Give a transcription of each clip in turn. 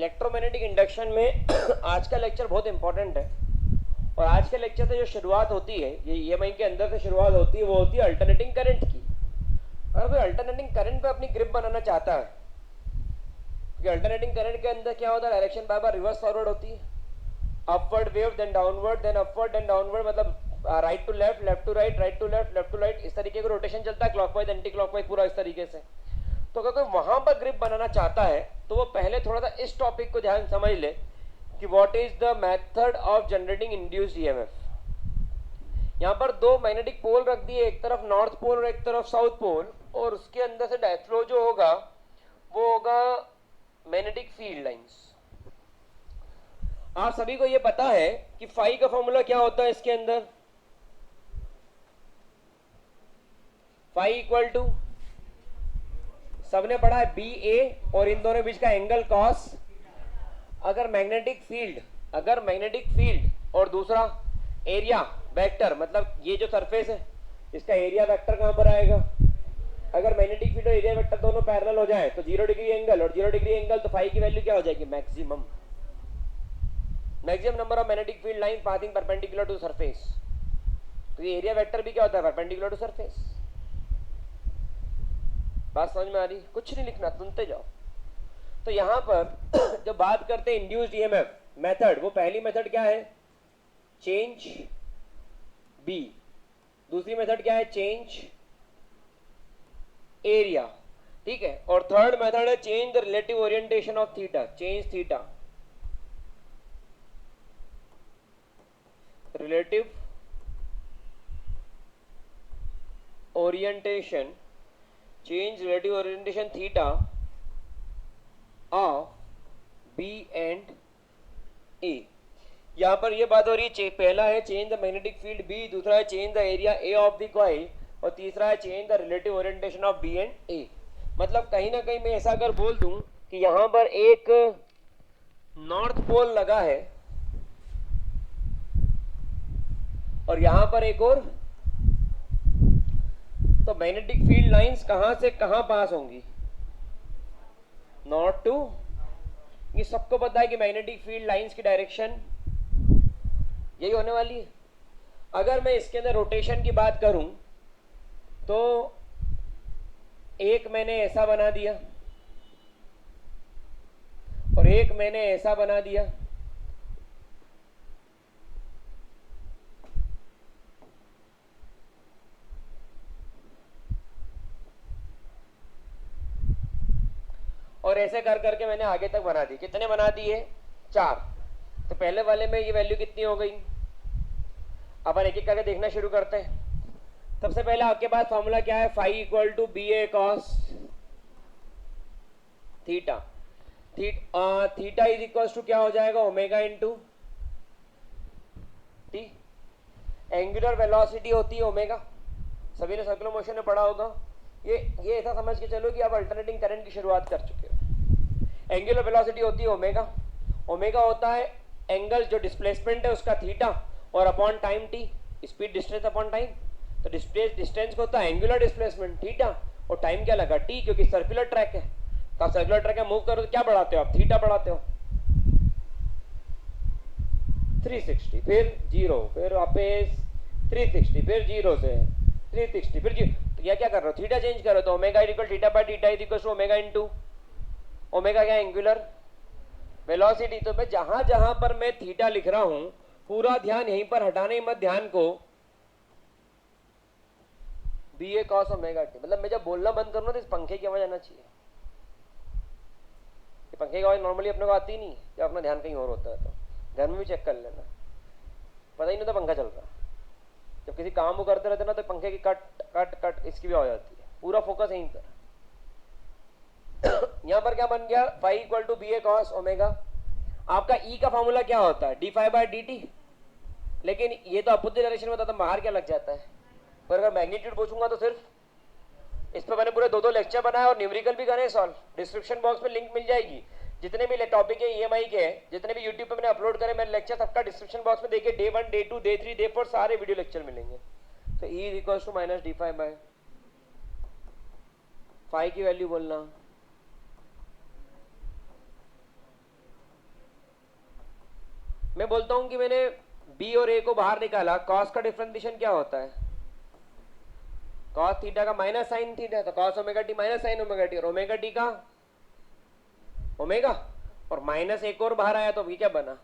Electromagnetic induction में आज का लेक्चर बहुत इंपॉर्टेंट है। और आज के लेक्चर से जो शुरुआत होती है, ये ईएमआई के अंदर से शुरुआत होती है, वो होती है अल्टरनेटिंग करंट की। अगर कोई अल्टरनेटिंग करंट पे अपनी ग्रिप बनाना चाहता है, क्योंकि अल्टरनेटिंग करंट के अंदर क्या होता है, डायरेक्शन बार बार रिवर्स फॉरवर्ड होती है, upward wave then downward then upward then downward, मतलब right to left, left to right, right to left, left to right, इस तरीके का रोटेशन चलता है, क्लॉकवाइज एंटी क्लॉकवाइज, पूरा इस तरीके से। तो अगर कोई वहां पर ग्रिप बनाना चाहता है तो वो पहले थोड़ा सा इस टॉपिक को ध्यान समझ ले कि what is the method of generating induced EMF. यहाँ पर दो मैग्नेटिक पोल रख दिए, एक तरफ नॉर्थ पोल और एक तरफ साउथ पोल, और उसके अंदर से डायफ्लो जो होगा वो होगा मैग्नेटिक फील्ड लाइंस। आप सभी को ये पता है कि फाई का फॉर्मूला क्या होता है इसके अंदर, फाई इक्वल टू, सबने पढ़ा है बी ए, और इन दोनों बीच का एंगल कॉस। अगर मैग्नेटिक फील्ड और दूसरा एरिया वेक्टर, मतलब ये जो सरफेस है इसका एरिया वेक्टर कहां पर आएगा, अगर मैग्नेटिक फील्ड और एरिया वेक्टर दोनों पैरेलल हो जाए तो 0 डिग्री एंगल और 0 डिग्री एंगल, तो फाई की वैल्यू क्या हो जाएगी, maximum number of magnetic field line passing perpendicular to surface. तो ये एरिया वेक्टर भी क्या होता है, परपेंडिकुलर टू सरफेस। बात समझ में आ रही, कुछ नहीं लिखना, सुनते जाओ। तो यहां पर जब बात करते हैं इंड्यूस्ड ईएमएफ मेथड, वो पहली मेथड क्या है, चेंज बी। दूसरी मेथड क्या है, चेंज एरिया, ठीक है। और थर्ड मेथड है change the relative orientation of theta, change theta, relative orientation, change relative orientation theta of B and A। यहां पर ये बात हो रही है, पहला है change the magnetic field B, दूसरा है change the area A of the coil, और तीसरा है change the relative orientation of B and A। मतलब कहीं ना कहीं मैं ऐसा अगर बोल दूं कि यहां पर एक नॉर्थ पोल लगा है और यहां पर एक और, तो मैग्नेटिक फील्ड लाइंस कहां से कहां पास होंगी, नॉर्थ टू, ये सबको पता है कि मैग्नेटिक फील्ड लाइंस की डायरेक्शन यही होने वाली है। अगर मैं इसके अंदर रोटेशन की बात करूं तो एक मैंने ऐसा बना दिया और एक मैंने ऐसा बना दिया, और ऐसे कर करके मैंने आगे तक बना दी। कितने बना दिए, 4। तो पहले वाले में ये वैल्यू कितनी हो गई, अपन एक एक करके देखना शुरू करते हैं। सबसे पहले आपके पास फॉर्मूला क्या है, phi equal to B A cos theta. Theta is equal to क्या हो जाएगा, omega into T. Angular velocity होती है ओमेगा, सभी ने सर्कुलर मोशन में पढ़ा होगा। ये ऐसा समझ के चलो कि आप अल्टरनेटिंग करंट की शुरुआत कर चुके हो। एंगुलर वेलोसिटी होती है ओमेगा, ओमेगा होता है एंगल जो डिस्प्लेसमेंट है उसका थीटा, और upon time T, speed distance upon time. तो डिस्टेंस को होता है एंगुलर डिस्प्लेसमेंट थीटा, और टाइम क्या लगा, टी, क्योंकि सर्कुलर ट्रैक है। तो आप सर्कुलर ट्रैक में मूव करो तो क्या बढ़ाते हो आप, थीटा बढ़ाते हो, 360, फिर 0, फिर वापस 360, फिर 0 से 360, फिर 0। तो यह क्या कर रहे हो, थीटा चेंज करो, तो omega equal theta by theta is equal to omega into omega क्या, एंगुलर वेलोसिटी। तो मैं जहां जहां पर मैं थीटा लिख रहा हूं, पूरा ध्यान यहीं पर हटाने मत ध्यान को, B A cos omega T. मतलब मैं जब बोलना बंद करूं तो इस पंखे की आवाज आना चाहिए। ये पंखे की आवाज नॉर्मली अपने को आती नहीं, जब अपना ध्यान कहीं और होता है। तो घर में भी चेक कर लेना, पता ही नहीं था पंखा चल रहा। जब किसी काम को करते रहते ना तो पंखे की कट कट कट इसकी भी आवाज आती है, पूरा फोकस यहीं पर। यहां पर क्या बन गया, phi equal to B A cos omega. आपका ई का फॉर्मूला क्या होता है, D phi by D T. लेकिन ये तो अपोजिट डायरेक्शन में होता, तो बाहर क्या लग जाता है। पर अगर मैग्नीट्यूड पूछूंगा तो सिर्फ इस पर मैंने पूरे 2-2 लेक्चर बनाए और न्यूमेरिकल भी करे सॉल्व। डिस्क्रिप्शन बॉक्स में लिंक मिल जाएगी, जितने भी टॉपिक है ईएमआई के, जितने भी यूट्यूब पे मैंने अपलोड करे मेरे लेक्चर, सबका डिस्क्रिप्शन बॉक्स में देखिए, डे 1, डे 2, डे 3, डे 4 सारे वीडियो लेक्चर मिलेंगे। तो E is equal to minus D phi by phi की वैल्यू बोलना मैं बोलता हूं कि मैंने बी और ए को बाहर निकाला, कॉस का डिफरेंशिएशन क्या होता है? कॉस थीटा का माइनस साइन थीटा, तो cos omega T minus sign omega T, और ओमेगा टी का ओमेगा, और माइनस एक और बाहर आया तो अभी क्या बना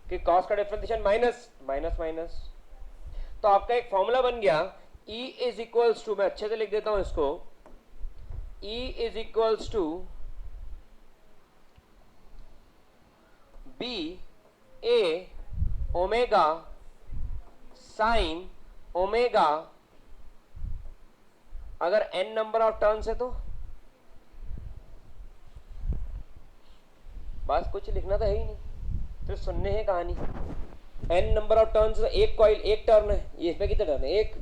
कि कॉस का डिफरेंशिएशन माइनस माइनस माइनस। तो आपका एक फॉर्मूला बन गया, E इज इक्वल्स टू, मैं अच्छे से लिख देता हूं इसको, E is equals to B A omega sine omega, अगर n नंबर ऑफ टर्न्स है तो बस कुछ लिखना तो है ही नहीं, सिर्फ सुनने है कहानी। n नंबर ऑफ टर्न्स, एक कॉइल एक टर्न है, ये इसमें कितने टर्न है? एक,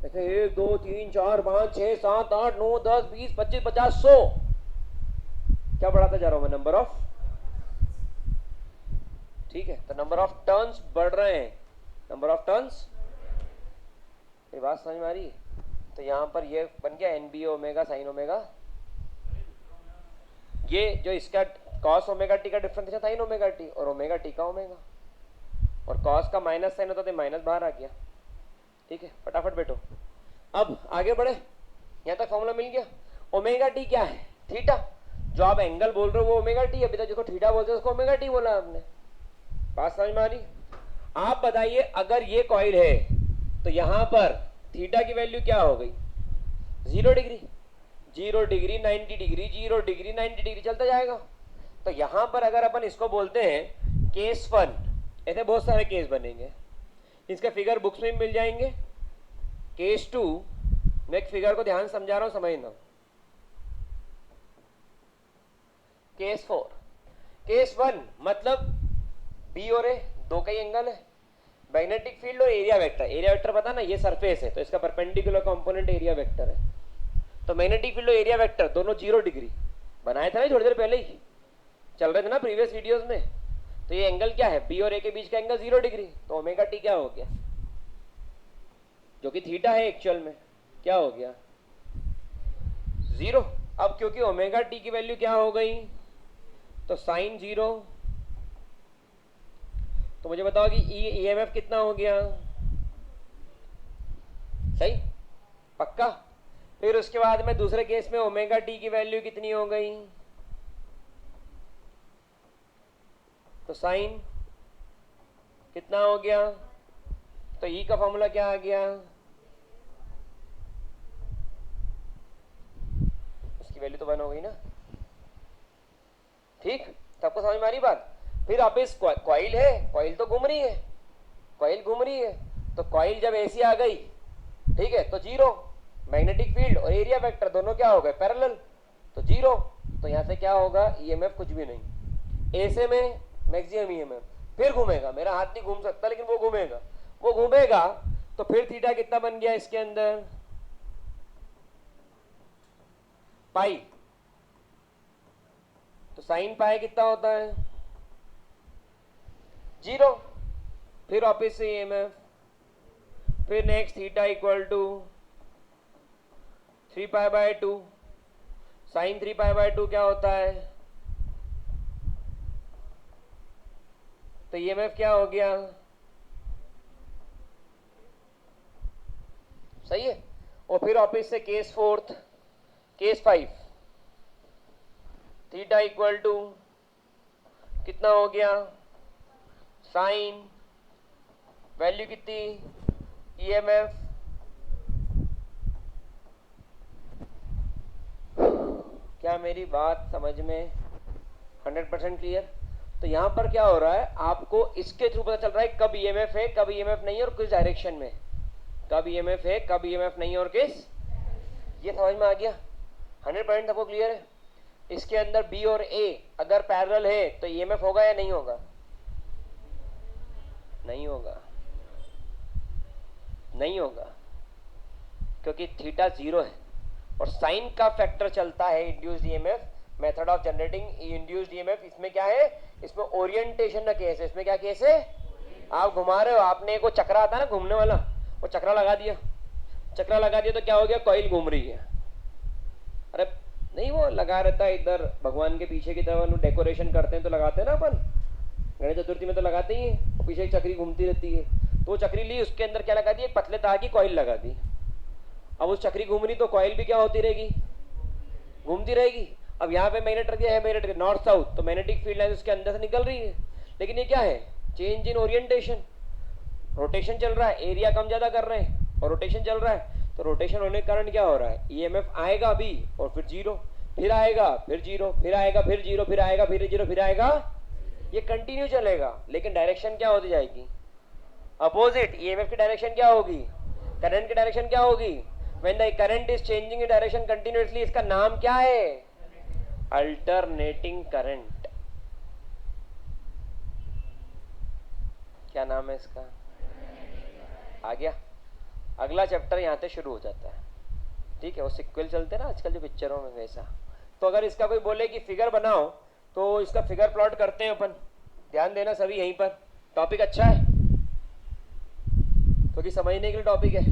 देखिए 1 2 3 4 5 6 7 8 9 10 20 25 50 100, क्या बढ़ाता जा रहा हूं मैं? नंबर ऑफ, ठीक है, तो नंबर ऑफ टर्न्स बढ़ रहे हैं, नंबर ऑफ टर्न्स, ये बात समझ में आ रही है? तो यहां पर ये बन गया N B omega sine omega, ये जो इसका कॉस ओमेगा टी का डिफरेंस है साइन ओमेगा टी, और ओमेगा टी का ओमेगा, और कॉस का माइनस साइन होता तो माइनस बाहर आ गया। ठीक है, फटाफट बैठो, अब आगे बढ़े, यहां तक फॉर्मूला मिल गया। ओमेगा टी क्या है? थीटा, जो आप एंगल बोल रहे हो वो ओमेगा टी, अभी तक जिसको थीटा बोलते हैं उसको ओमेगा टी बोला आपने, बात समझ में आ रही? आप बताइए, अगर ये कॉइल है तो यहां पर थीटा की वैल्यू क्या हो गई? 0 degree, 0 degree 90 degree, 0 degree 90 degree चलता जाएगा। तो यहां पर अगर अपन इसको बोलते हैं केस 1, ऐसे बहुत सारे केस बनेंगे, इसके फिगर बुक्स में मिल जाएंगे। केस 2, मैं एक फिगर को ध्यान समझा रहा हूं, समझना। केस 4, केस 1 मतलब बी और ए दो का ही एंगल है, मैग्नेटिक फील्ड और एरिया वेक्टर, एरिया वेक्टर पता ना, ये सरफेस है तो इसका परपेंडिकुलर कंपोनेंट एरिया वेक्टर है। तो मैग्नेटिक फील्ड और एरिया वेक्टर दोनों 0 डिग्री बनाए थे ना थोड़ी देर पहले ही, चल रहे थे ना प्रीवियस वीडियोस में। तो ये एंगल क्या है? बी और ए के बीच का एंगल 0 डिग्री, तो ओमेगा टी क्या हो गया? जो कि थीटा है एक्चुअल में, क्या हो गया? 0। अब क्योंकि ओमेगा टी की वैल्यू क्या हो गई, तो साइन 0, तो मुझे बताओ कि ईएमएफ कितना हो गया? सही, पक्का। फिर उसके बाद में दूसरे केस में ओमेगा टी की वैल्यू कितनी हो गई? तो साइन कितना हो गया? तो ई का फॉर्मूला क्या आ गया? उसकी वैल्यू तो 1 हो गई ना, ठीक, सबको समझ में आ रही बात? फिर आप इस कॉइल है, कॉइल तो घूम रही है, कॉइल घूम रही है, तो कॉइल जब ऐसी आ गई, ठीक है, तो 0, मैग्नेटिक फील्ड और एरिया वेक्टर दोनों क्या हो गए? पैरेलल, तो 0। तो यहां से क्या होगा? ईएमएफ कुछ भी नहीं, ऐसे में मैक्सिमम ईएमएफ, फिर घूमेगा, मेरा हाथ नहीं घूम सकता लेकिन वो घूमेगा, वो घूमेगा, तो फिर थीटा कितना बन गया इसके अंदर? पाई, तो साइन पाई कितना होता है? 0। फिर वापिस से ईएमएफ, फिर next theta equal to 3 pi by 2, sine 3 pi by 2 क्या होता है? तो ईएमएफ क्या हो गया? सही है। और फिर वापिस से case 4, case 5, theta equal to कितना हो गया? साइन, वैल्यू कितनी? ईएमएफ, क्या मेरी बात समझ में 100% क्लियर? तो यहां पर क्या हो रहा है, आपको इसके थ्रू पता चल रहा है कब ईएमएफ है, कब ईएमएफ नहीं है, और किस डायरेक्शन में, कब ईएमएफ है, कब ईएमएफ नहीं है, और किस, ये समझ में आ गया? 100% सबको क्लियर है? इसके अंदर बी और ए अगर पैरेलल है तो ईएमएफ होगा या नहीं होगा? नहीं होगा, नहीं होगा, क्योंकि थीटा 0 है और साइन का फैक्टर चलता है induced EMF, method of generating induced EMF. इसमें क्या है? इसमें ओरिएंटेशन का केस है। इसमें क्या केस है? आप घुमा रहे हो, आपने एक वो चक्रा आता है ना घूमने वाला, वो चक्रा लगा दिया, चक्रा लगा दिया तो क्या हो गया? कॉइल घूम रही है। अरे नहीं, वो लगा रहता है इधर भगवान के पीछे की तरफ, डेकोरेशन करते हैं तो लगाते हैं ना अपन, गणेश चतुर्थी में तो लगाते ही हैं, और पीछे एक चक्री घूमती रहती है, तो वो चक्री ली, उसके अंदर क्या लगा दी, एक पतले तार की कॉइल लगा दी। अब उस चक्री घूम रही तो कॉइल भी क्या होती रहेगी, घूमती रहेगी। अब यहाँ पे मैग्नेट रख दिया है, मैग्नेट नॉर्थ साउथ, तो मैग्नेटिक फील्ड लाइन उसके अंदर से निकल रही है। लेकिन ये क्या है, चेंज इन ओरिएंटेशन, रोटेशन चल रहा है, एरिया कम ज्यादा कर रहे हैं और रोटेशन चल रहा है, तो रोटेशन होने के कारण क्या हो रहा है, ईएमएफ आएगा अभी और फिर जीरो, फिर आएगा फिर जीरो, फिर आएगा फिर जीरो, फिर आएगा फिर जीरो, फिर आएगा, ये कंटिन्यू चलेगा। लेकिन डायरेक्शन क्या होती जाएगी, अपोजिट। ईएमएफ की डायरेक्शन क्या होगी, करंट की डायरेक्शन क्या होगी, when the current is changing in direction continuously, इसका नाम क्या है, अल्टरनेटिंग करंट। क्या नाम है इसका, आ गया। अगला चैप्टर यहाँ से शुरू हो जाता है, ठीक है, वो सिक्वल चलते हैं ना आजकल जो पिक्चरों में, वैसा। तो अगर इसका कोई बोले कि फिगर बनाओ, तो इसका फिगर प्लॉट करते हैं अपन, ध्यान देना सभी यहीं पर। टॉपिक अच्छा है क्योंकि तो समझने के लिए टॉपिक है,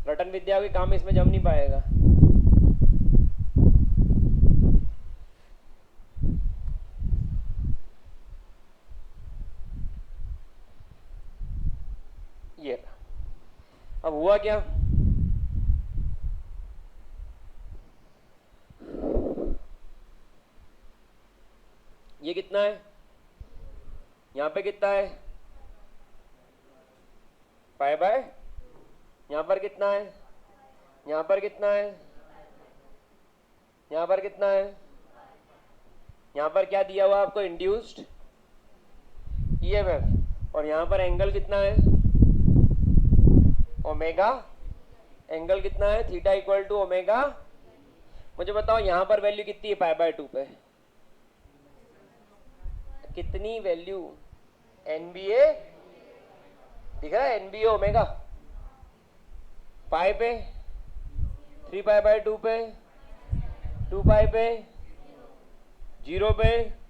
रटन विद्या के काम इसमें जम नहीं पाएगा। ये अब हुआ क्या, ये कितना है, यहाँ पे कितना है, पाई बाय, यहाँ पर कितना है, यहाँ पर कितना है, यहाँ पर कितना है, यहाँ पर क्या दिया हुआ आपको, इंड्यूस्ड ईएमएफ, और यहाँ पर एंगल कितना है, ओमेगा, एंगल कितना है, थीटा इक्वल टू ओमेगा। मुझे बताओ यहाँ पर वैल्यू कितनी है, पाई बाय 2 पे कितनी वैल्यू, एनबीए दिख रहा है, एनबीए ओमेगा, पाई पे 3 पाई बाय 2 पे, 2 पाई पे, 0 पे,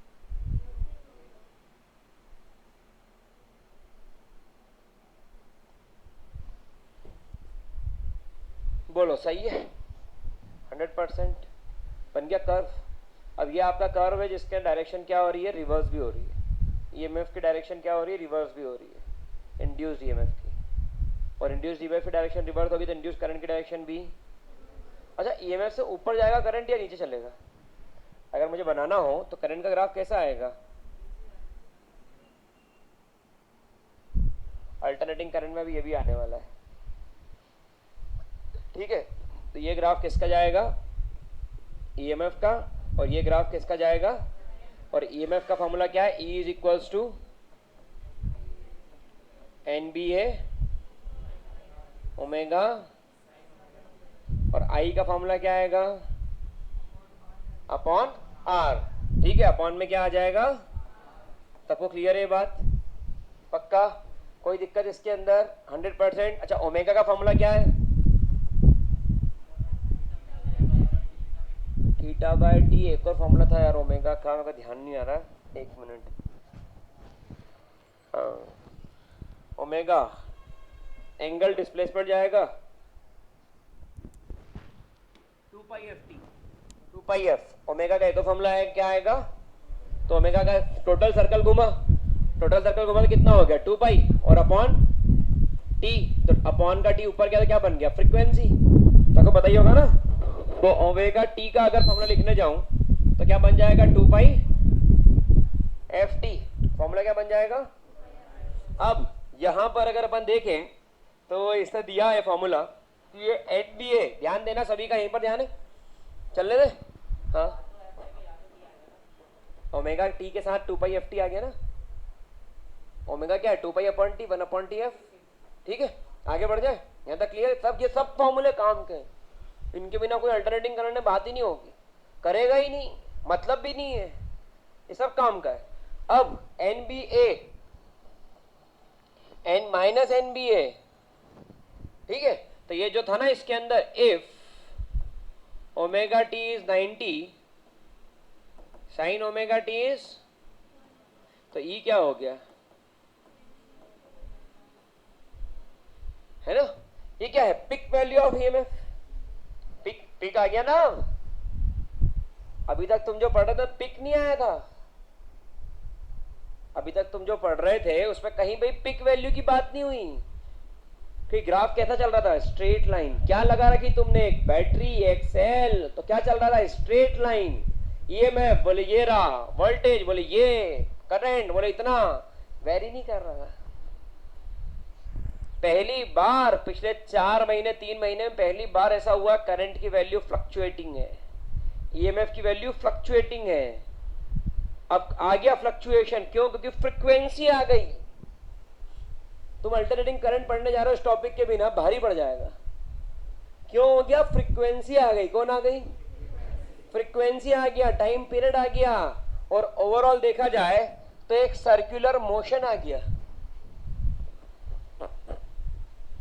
बोलो सही है, 100% बन गया कर्व। अब ये आपका कर्व है जिसके डायरेक्शन क्या हो रही है, रिवर्स भी हो रही है। ईएमएफ की डायरेक्शन क्या हो रही है, रिवर्स भी हो रही है इंड्यूस्ड ईएमएफ की, और इंड्यूस्ड ईएमएफ की डायरेक्शन रिवर्स होगी तो इंड्यूस्ड करंट की डायरेक्शन भी। अच्छा, ईएमएफ से ऊपर जाएगा करंट या नीचे चलेगा, अगर मुझे बनाना हो तो करंट का ग्राफ कैसा आएगा, अल्टरनेटिंग करंट में भी ये भी आने वाला है, ठीक है। तो ये ग्राफ किसका जाएगा, ईएमएफ का, और ये ग्राफ किसका जाएगा, और ईएमएफ का फॉर्मूला क्या है, E is equals to NBA omega, और I का फॉर्मूला क्या आएगा, अपॉन R, ठीक है। अपॉन में क्या आ जाएगा, सबको क्लियर है ये बात, पक्का, कोई दिक्कत इसके अंदर, 100%। अच्छा, ओमेगा का फॉर्मूला क्या है, थीटा बाय टी, एक और फॉर्मूला था यार ओमेगा का, मेरे को ध्यान नहीं आ रहा, एक मिनट, हाँ, ओमेगा एंगल डिस्प्लेसमेंट जाएगा 2 पाई एफ टी, 2 पाई एफ, ओमेगा का एक और फॉर्मूला है, क्या आएगा, तो ओमेगा का टोटल सर्कल घुमा, टोटल सर्कल घुमा तो कितना हो गया, 2 पाई, और अपॉन टी, तो अपॉन का टी ऊपर क्या, क्या बन गया, फ्रीक्वेंसी, तो आपको पता ही होगा ना। तो ओमेगा टी का अगर फॉर्मूला लिखने जाऊं तो क्या बन जाएगा, 2 पाई एफ टी, फॉर्मूला क्या बन जाएगा। अब यहां पर अगर अपन देखें तो इसने दिया है फॉर्मूला, ये एनबीए, ध्यान देना सभी का, यहीं पर ध्यान है, चलने दे, हाँ, ओमेगा टी के साथ 2 पाई एफ टी आ गया ना, ओमेगा क्या है, 2 pi upon T, 1 upon T F, ठीक है। आगे बढ़ जाए, यहाँ तक क्लियर, सब ये सब फॉर्मूले काम के, इनके बिना कोई अल्टरनेटिंग करने बात ही नहीं होगी, करेगा ही नहीं, मतलब भी नहीं है, ये सब काम का है। अब NBA एन माइनस NBA, ठीक है, तो ये जो था ना इसके अंदर, if omega T is 90 sign omega T is, तो ई क्या हो गया, है ना, ये क्या है, peak value of EMF, peak, peak आ गया ना। अभी तक तुम जो पढ़ रहे थे पिक नहीं आया था, अभी तक तुम जो पढ़ रहे थे उसमें कहीं भाई पिक वैल्यू की बात नहीं हुई कि ग्राफ कैसा चल रहा था, स्ट्रेट लाइन। क्या लगा रखी तुमने, एक बैटरी एक सेल, तो क्या चल रहा था, स्ट्रेट लाइन। ईएमएफ बोले ये रहा, वोल्टेज बोले ये, करंट बोले इतना, वेरी नहीं कर रहा। पहली बार पिछले 4 महीने 3 महीने में पहली बार ऐसा हुआ करंट की वैल्यू फ्लक्चुएटिंग है, ईएमएफ की वैल्यू फ्लक्चुएटिंग है। अब आ गया फ्लक्चुएशन, क्यों, क्योंकि फ्रीक्वेंसी आ गई। तुम अल्टरनेटिंग करंट पढ़ने जा रहे हो इस टॉपिक के बिना भारी पड़ जाएगा। क्यों हो गया, फ्रीक्वेंसी आ गई। कौन आ गई, फ्रीक्वेंसी आ गया, टाइम पीरियड आ गया, और ओवरऑल देखा जाए तो एक सर्कुलर मोशन आ गया।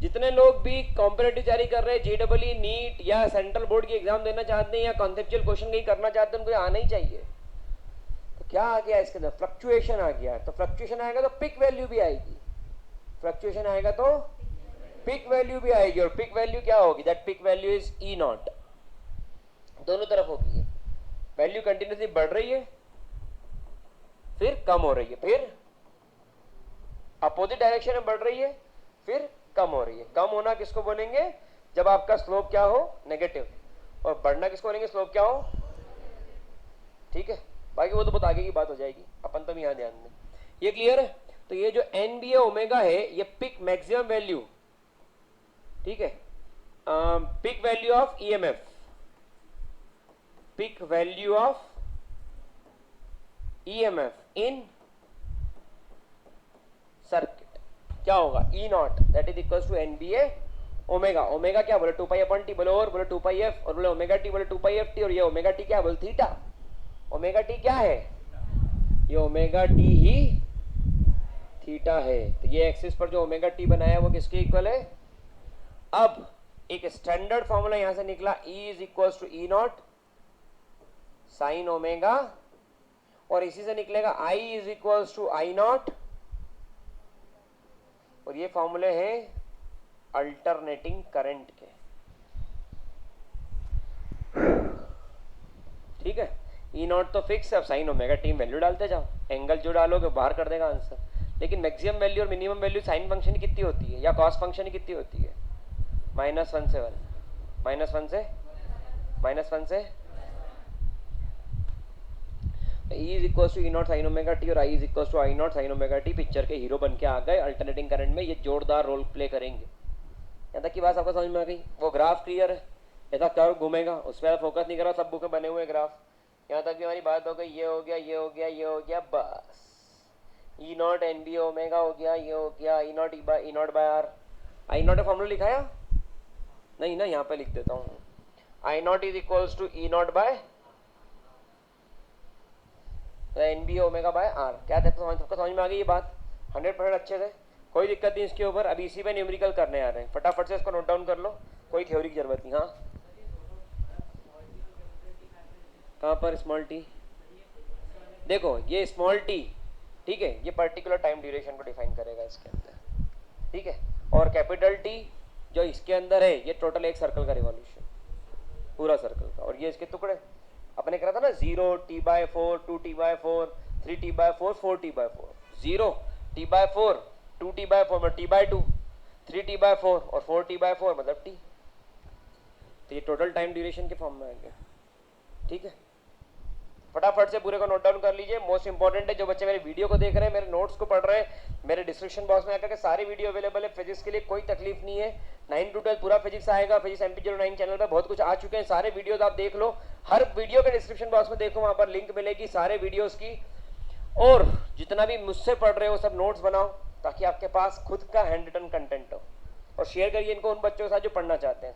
जितने लोग भी कॉम्पिटिटिव तैयारी कर रहे हैं, जेडब्ल्यू नीट या सेंट्रल बोर्ड की एग्जाम देना चाहते हैं या कॉन्सेप्चुअल क्वेश्चन कहीं करना चाहते हैं, उनको आना ही चाहिए। तो क्या आ गया इसके अंदर, फ्लक्चुएशन आ गया। तो फ्लक्चुएशन आएगा तो पिक वैल्यू भी आएगी, फ्लक्चुएशन आएगा तो पिक वैल्यू भी आएगी। और पिक वैल्यू क्या होगी, that peak value is E naught. दोनों तरफ होगी, वैल्यू कंटिन्यूसली बढ़ रही है, फिर कम हो रही है, फिर अपोजिट डायरेक्शन में बढ़ रही है, फिर कम हो रही है। कम होना किसको बोलेंगे, जब आपका स्लोप क्या हो, नेगेटिव, और बढ़ना किसको बोलेंगे, स्लोप क्या हो, ठीक है। बाकी वो तो बहुत आगे की बात हो जाएगी, अपन तो यहाँ ध्यान दें। ये क्लियर है। तो ये जो एन बी ए ओमेगा है, ये पिक मैक्सिमम वैल्यू, ठीक है, peak value of EMF, peak value of EMF in circuit क्या होगा, E naught, that is equal to N B A omega. Omega क्या बोले, 2 पाई अपॉन टी, बोले और बोले 2 पाई एफ, और बोले ओमेगा टी बोले 2 पाई एफ टी, और ये ओमेगा टी क्या बोले, थीटा। ओमेगा टी क्या है, ये ओमेगा टी ही थीटा है। तो ये एक्सिस पर जो ओमेगा टी बनाया वो किसके इक्वल है। अब एक स्टैंडर्ड फॉर्मूला यहां से निकला, E is equal to E naught sine omega, और इसी से निकलेगा I is equal to I naught, और ये फॉर्मूले हैं अल्टरनेटिंग करंट के, ठीक है। ई नॉट तो फिक्स है, अब साइन ओमेगा टी वैल्यू डालते जाओ, एंगल जो डालोगे बाहर कर देगा आंसर। लेकिन मैक्सिमम वैल्यू और मिनिमम वैल्यू साइन फंक्शन की कितनी होती है, या कॉस फंक्शन की कितनी होती है, -1 से 1, -1 से -1 से। E is equal to E naught sine omega T और I is equal to I naught sine omega T. Picture के हीरो बन के आ गए अल्टरनेटिंग करंट में, ये जोरदार रोल प्ले करेंगे। यहाँ तक की बात आपको समझ में आ गई। वो ग्राफ क्लियर है, ऐसा कर्व घूमेगा, उस पर फोकस नहीं करो, सब बुक में बने हुए ग्राफ। यहाँ तक भी हमारी बात हो गई, ये हो गया, ये हो गया, ये हो गया, बस। E naught N B omega हो गया, ये हो गया, E naught by R. I naught का फॉर्मूला लिखाया नहीं ना, यहाँ पे लिख देता हूँ, I naught is equals to E naught by N B omega by R. क्या सबको समझ में आ गई ये बात 100% अच्छे से, कोई दिक्कत नहीं इसके ऊपर। अभी इसी पे न्यूमेरिकल करने आ रहे हैं, फटाफट से इसको नोट डाउन कर लो, कोई थ्योरी की जरूरत नहीं। हाँ, कहाँ पर स्मॉल टी, देखो ये स्मॉल टी, ठीक है, ये पर्टिकुलर टाइम ड्यूरेशन को डिफाइन करेगा इसके अंदर, ठीक है। और कैपिटल टी जो इसके अंदर है, ये टोटल एक सर्कल का रिवॉल्यूशन, पूरा सर्कल का। और ये इसके टुकड़े, अपने करा था ना 0t/4, 2t/4, 3t/4, 4t/4, 0t/4, 2t/4 मतलब t/2, 3t/4 और 4t/4 मतलब t। तो ये टोटल टाइम ड्यूरेशन के फॉर्म में आ गया, ठीक है। फटाफट से पूरे को नोट डाउन कर लीजिए। मोस्ट इंपॉर्टेंट है, जो बच्चे मेरे वीडियो को देख रहे हैं, मेरे नोट्स को पढ़ रहे हैं, मेरे डिस्क्रिप्शन बॉक्स में आकर के सारे वीडियो अवेलेबल है। फिजिक्स के लिए कोई तकलीफ नहीं है, 9 to 12 पूरा फिजिक्स आएगा। फिजिक्स MP09 चैनल पर बहुत कुछ आ चुके हैं, सारे वीडियोस आप देख लो। हर वीडियो के डिस्क्रिप्शन बॉक्स में देखो, वहां पर लिंक मिलेगी सारे वीडियोस की। और जितना भी मुझसे पढ़ रहे हो सब नोट्स बनाओ, ताकि आपके पास खुद का हैंड रिटन कंटेंट हो, और शेयर करिए इनको उन बच्चों के साथ जो पढ़ना चाहते हैं।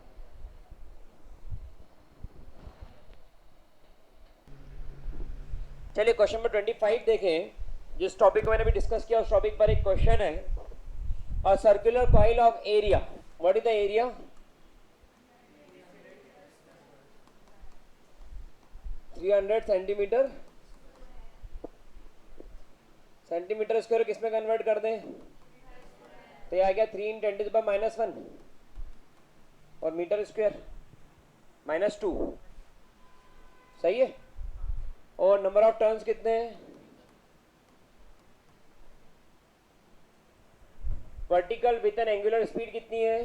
चलिए क्वेश्चन नंबर 25 देखें। जिस टॉपिक को मैंने अभी डिस्कस किया उस टॉपिक पर एक क्वेश्चन है, a circular coil of area, what is the area, centimetre square किस में कन्वर्ट कर दें, तो ये आ गया 3 × 10⁻⁻1 और मीटर स्क्वायर -2, सही है। और नंबर ऑफ टर्न्स कितने हैं, vertical with an angular speed कितनी है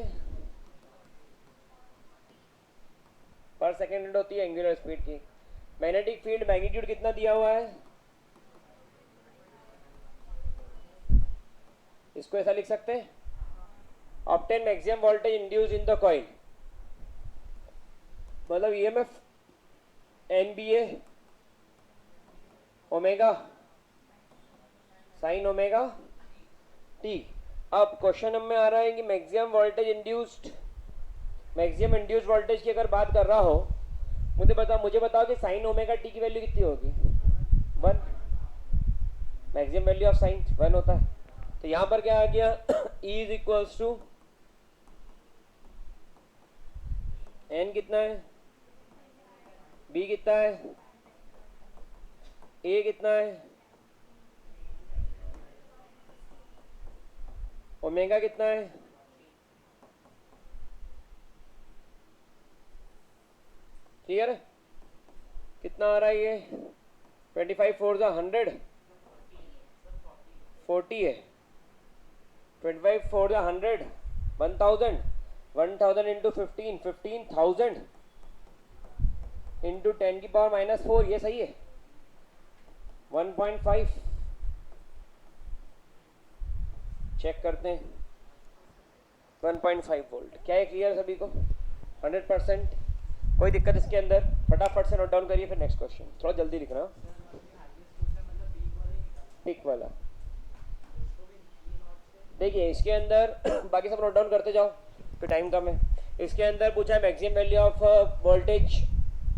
पर सेकेंड होती है एंगुलर स्पीड की। मैग्नेटिक फील्ड मैग्नीट्यूड कितना दिया हुआ है, इसको ऐसा लिख सकते हैं, obtain maximum voltage induce in the coil, मतलब EMF NBA omega sine omega T. अब क्वेश्चन में आ रहा है कि maximum voltage induced, maximum induced voltage की अगर बात कर रहा हो, मुझे बताओ कि साइन ओमेगा टी की वैल्यू कितनी होगी, 1। मैक्सिमम वैल्यू ऑफ साइन 1 होता है। तो यहां पर क्या आ गया, E is equals to N कितना है, बी कितना है, ए कितना है, ओमेगा कितना है, क्लियर है, कितना आ रहा है ये 25 4 100 40 है, 25 4 100 1000 1000 इंटू 15 15,000 इंटू 10 की पावर -4, ये सही है 1.5। चेक करते हैं 1.5 वोल्ट, क्या है क्लियर सभी को 100%, कोई दिक्कत इसके अंदर, फटाफट से नोट डाउन करिए फिर नेक्स्ट क्वेश्चन, थोड़ा जल्दी लिखना, पिक वाला। देखिए इसके अंदर बाकी सब नोट डाउन करते जाओ तो टाइम कम है। इसके अंदर पूछा है maximum value of voltage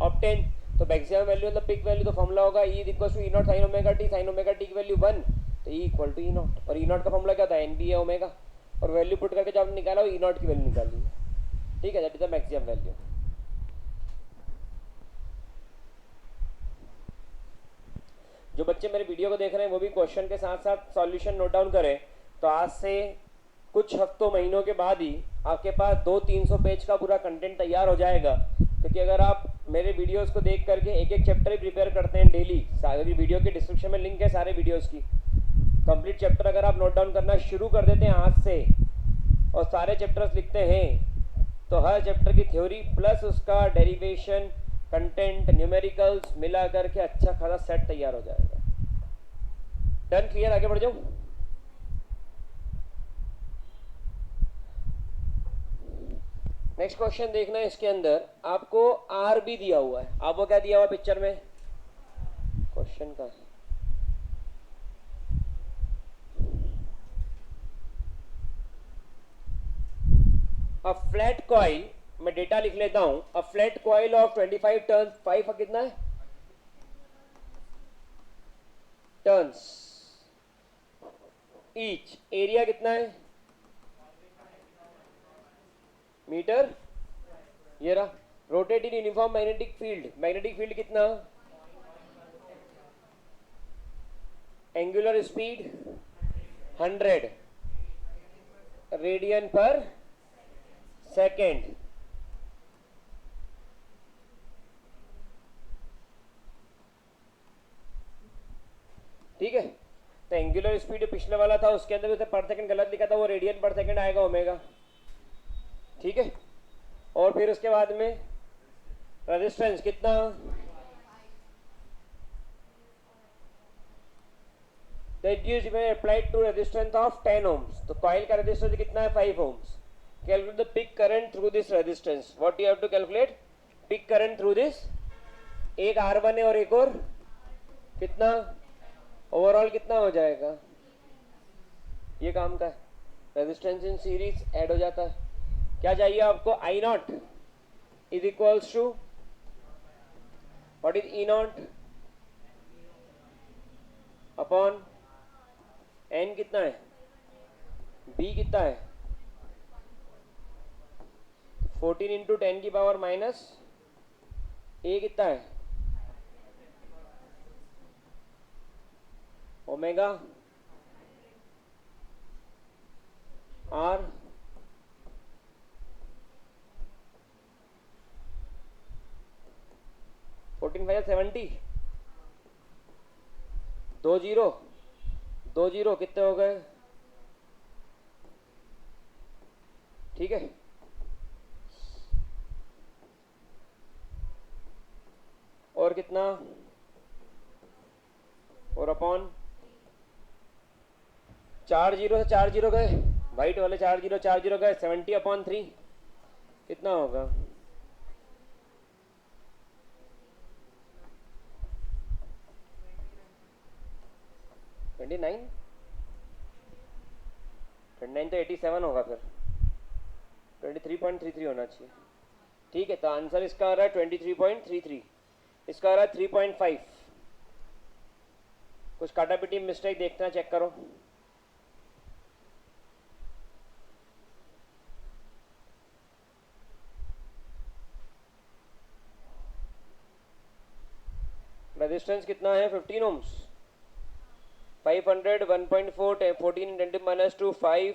obtain, तो मैक्सिमम वैल्यू मतलब पिक वैल्यू, तो फॉर्मूला होगा E equals to E naught sine omega T, sine omega T की वैल्यू 1, तो E equal to E naught, और E नॉट का फॉर्मूला क्या था, एनबी है ओमेगा, और वैल्यू पुट करके जब आपने निकाला E नॉट की वैल्यू निकाली है, ठीक है, that is the maximum value. जो बच्चे मेरे वीडियो को देख रहे हैं वो भी क्वेश्चन के साथ साथ सॉल्यूशन नोट डाउन करें, तो आज से कुछ हफ्तों महीनों के बाद ही आपके पास 200-300 पेज का पूरा कंटेंट तैयार हो जाएगा। क्योंकि अगर आप मेरे वीडियोस को देख करके एक एक चैप्टर ही प्रिपेयर करते हैं डेली, सारी वीडियो के डिस्क्रिप्शन में लिंक है सारे वीडियोस की, कंप्लीट चैप्टर अगर आप नोट डाउन करना शुरू कर देते हैं आज से और सारे चैप्टर्स लिखते हैं, तो हर चैप्टर की थ्योरी प्लस उसका डेरिवेशन, कंटेंट, न्यूमेरिकल्स मिला करके अच्छा खासा सेट तैयार हो जाएगा। डन, क्लियर, आगे बढ़ जाऊं। नेक्स्ट क्वेश्चन देखना है, इसके अंदर आपको आर भी दिया हुआ है, आपको क्या दिया हुआ पिक्चर में, क्वेश्चन का अ फ्लैट कॉइल, मैं डेटा लिख लेता हूं, a flat coil of 25 turn, 5 कितना है टर्न्स ईच, एरिया कितना है मीटर, ये रहा, rotate in uniform magnetic field, magnetic field कितना, एंगुलर स्पीड 100 रेडियन पर सेकेंड, ठीक है। तो एंगुलर स्पीड जो पिछले वाला था उसके अंदर उसे पर सेकंड गलत लिखा था, वो रेडियन पर सेकंड आएगा ओमेगा, ठीक है। और फिर उसके बाद में रेजिस्टेंस कितना, applied to resistance of 10 ohms, तो कॉइल का रेजिस्टेंस कितना है 5 ohms। Calculate the peak current through this resistance, what you have to calculate, peak current through this, एक R1 है और एक और कितना, ओवरऑल कितना हो जाएगा, ये काम का है, रेजिस्टेंस इन सीरीज ऐड हो जाता है। क्या चाहिए आपको, I naught is equals to, what is E naught upon N कितना है, B कितना है 14 इंटू 10 की पावर माइनस, A कितना है ओमेगा R 14 5 70, 2 0 2 0 कितने हो गए ठीक है, और कितना, 4 अपॉन 4 जीरो से 4 जीरो गए, वाइट वाले 4 जीरो गए, 70/3 कितना होगा, 29 तो 87 होगा, फिर 23.33 होना चाहिए। ठीक है, तो आंसर इसका आ रहा है 23.33, इसका आ रहा है 3.5। कुछ काटा पिटी मिस्टेक देखना, चेक करो। रेजिस्टेंस कितना है, 15 ओम्स, 500, 1.4, 14 10 -2 5,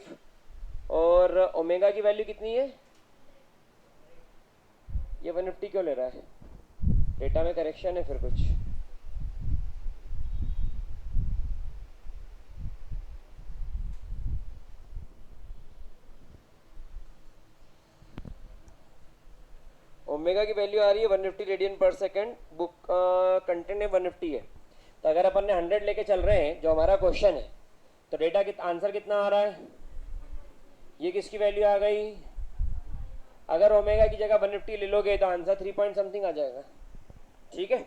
और ओमेगा की वैल्यू कितनी है, ये 150 क्यों ले रहा है, डेटा में करेक्शन है फिर कुछ। ओमेगा की वैल्यू आ रही है 150 रेडियन पर सेकंड, बुक कंटेंट है 150 है, तो अगर अपन ने 100 लेके चल रहे हैं जो हमारा क्वेश्चन है, तो डेटा आंसर कितना आ रहा है, ये किसकी वैल्यू आ गई, अगर ओमेगा की जगह 150 ले लोगे तो आंसर 3 पॉइंट समथिंग आ जाएगा। ठीक है,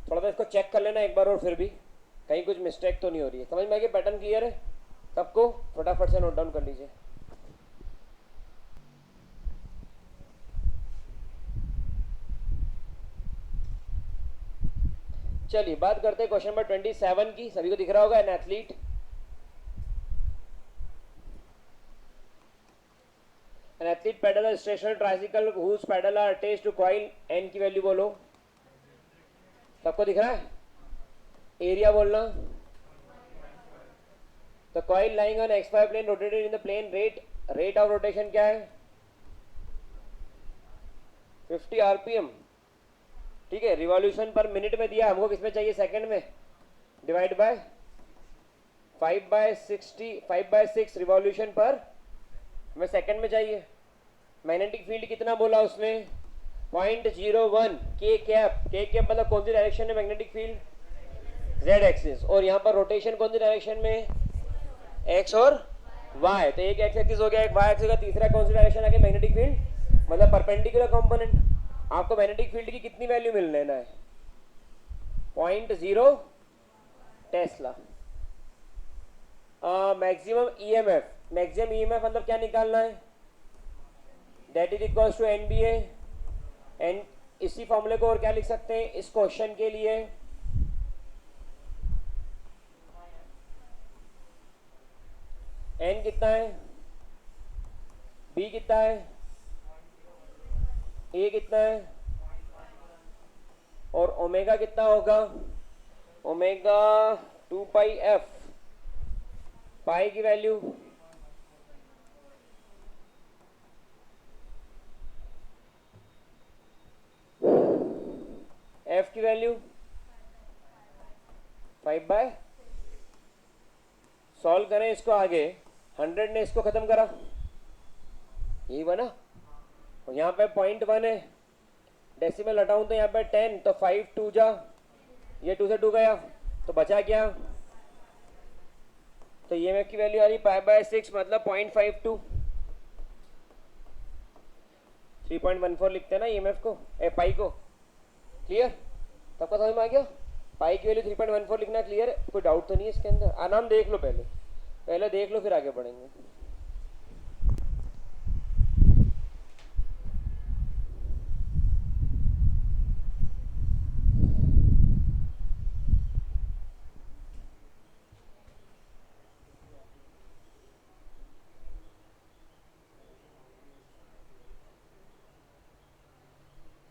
थोड़ा सा इसको चेक कर लेना एक बार और, फिर भी कहीं कुछ मिस्टेक तो नहीं हो रही है। समझ में आ गया, पैटर्न क्लियर है सबको, फटाफट से नोट डाउन कर लीजिए। चलिए बात करते हैं क्वेश्चन नंबर 27 की, सभी को दिख रहा होगा, an athlete, an athlete pedal a stationary tricycle whose pedal are attached to coil, N की वैल्यू बोलो, सबको दिख रहा है, एरिया बोलना, तो coil lying on X Y plane rotated in the plane, rate of rotation क्या है, 50 आरपीएम। ठीक है, रिवॉल्यूशन पर मिनट में दिया, हमको किसमें चाहिए, सेकंड में, डिवाइड बाय 5/6 रिवॉल्यूशन पर हमें सेकंड में चाहिए। मैग्नेटिक फील्ड कितना बोला उसने, 0.01 के कैप मतलब कौन सी डायरेक्शन में मैग्नेटिक फील्ड, जेड एक्सिस, और यहाँ पर रोटेशन कौन सी डायरेक्शन में, एक्स और वाई, तो एक एक्स एक्सिस हो गया, एक वाई एक्सिस का, तीसरा कौन सी डायरेक्शन आ गई, मैग्नेटिक फील्ड मतलब परपेंडिकुलर कंपोनेंट। आपको मैग्नेटिक फील्ड की कितनी वैल्यू मिल लेना है, 0.0 tesla. Maximum EMF, maximum EMF मतलब क्या निकालना है, that is equals to NBA, N, इसी फॉर्मूले को और क्या लिख सकते हैं इस क्वेश्चन के लिए, एन कितना है, बी कितना है, ए कितना है, और ओमेगा कितना होगा, ओमेगा 2πf, पाई की वैल्यू, एफ की वैल्यू 5/, सॉल्व करें इसको आगे, 100 ने इसको खत्म करा, यही बना, और यहाँ पे 0.1 है, डेसिमल हटाऊं तो यहाँ पे 10, तो 5 2 जा, ये 2 से 2 गया, तो बचा क्या, तो ये की वैल्यू आ रही 5/6 मतलब 0.52, 3.14 लिखते हैं ना ईएमएफ को, पाई को, क्लियर, सबका समझ में आ गया, पाई की वैल्यू 3.14 लिखना क्लियर है, कोई डाउट तो नहीं है इसके अंदर, आनाम देख लो, पहले देख लो फिर आगे बढ़ेंगे।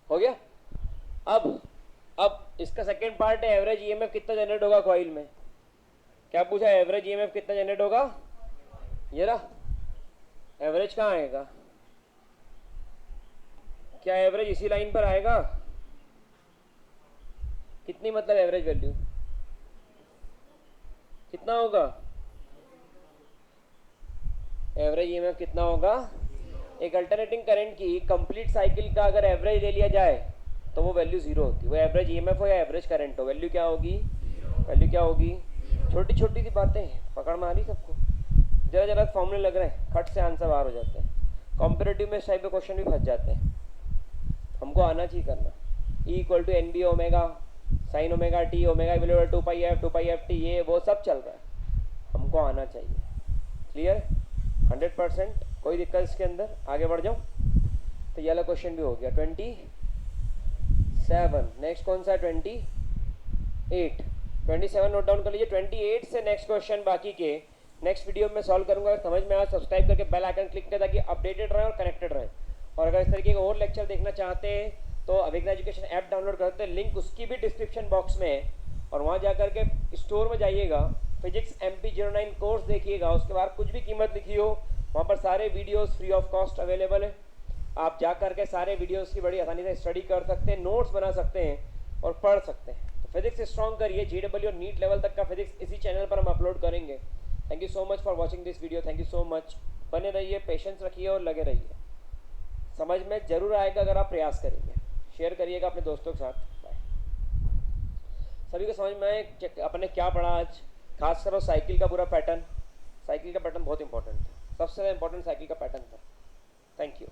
हो गया, अब इसका सेकंड पार्ट है, एवरेज ईएमएफ कितना जनरेट होगा कॉइल में, क्या पूछा, एवरेज ईएमएफ कितना जनरेट होगा, ये रहा, एवरेज कहाँ आएगा, क्या एवरेज इसी लाइन पर आएगा, कितनी मतलब एवरेज वैल्यू कितना होगा, एवरेज ईएमएफ कितना होगा एक अल्टरनेटिंग करंट की कंप्लीट साइकिल का अगर एवरेज ले लिया जाए तो वो वैल्यू जीरो होती है। वो एवरेज ईएमएफ हो या एवरेज करंट हो, वैल्यू क्या होगी? वैल्यू क्या होगी? छोटी छोटी सी बातें हैं, पकड़ में आ रही सबको? जरा जरा फॉर्मूले लग रहे हैं, खट से आंसर बाहर हो जाते हैं। कॉम्पिटेटिव में इस टाइप के क्वेश्चन भी फंस जाते हैं। हमको आना चाहिए करना। E equal to N B omega sine omega T, omega equal to pi F T, ये वो सब चल रहा है, हमको आना चाहिए। क्लियर? 100%। कोई दिक्कत इसके अंदर? आगे बढ़ जाऊँ? तो ये वाला क्वेश्चन भी हो गया। 27 नेक्स्ट कौन सा है? 28। 27 नोट डाउन कर लीजिए। 28 से नेक्स्ट क्वेश्चन बाकी के नेक्स्ट वीडियो में सॉल्व करूंगा। अगर समझ में आया सब्सक्राइब करके बेल आइकन क्लिक करें ताकि अपडेटेड रहे और कनेक्टेड रहे। और अगर इस तरीके का और लेक्चर देखना चाहते हैं तो अभिज्ञान एजुकेशन ऐप डाउनलोड करते हैं, लिंक उसकी भी डिस्क्रिप्शन बॉक्स में है। और वहाँ जा करके स्टोर में जाइएगा, फिजिक्स MP09 कोर्स देखिएगा, उसके बाद कुछ भी कीमत लिखी हो वहाँ पर सारे videos free of cost available है। आप जा करके सारे वीडियोस की बड़ी आसानी से स्टडी कर सकते हैं, नोट्स बना सकते हैं और पढ़ सकते हैं। तो फिजिक्स स्ट्रॉन्ग करिए। GW और नीट लेवल तक का फिजिक्स इसी चैनल पर हम अपलोड करेंगे। Thank you so much for watching this video. Thank you so much. बने रहिए, पेशेंस रखिए और लगे रहिए। समझ में जरूर आएगा अगर आप प्रयास करेंगे। शेयर करिएगा अपने दोस्तों के साथ। बाय। सभी को समझ में आए अपने क्या पढ़ा आज? खास करो साइकिल का पूरा पैटर्न। साइकिल का पैटर्न बहुत इंपॉर्टेंट था, सबसे ज़्यादा इंपॉर्टेंट साइकिल का पैटर्न था। Thank you.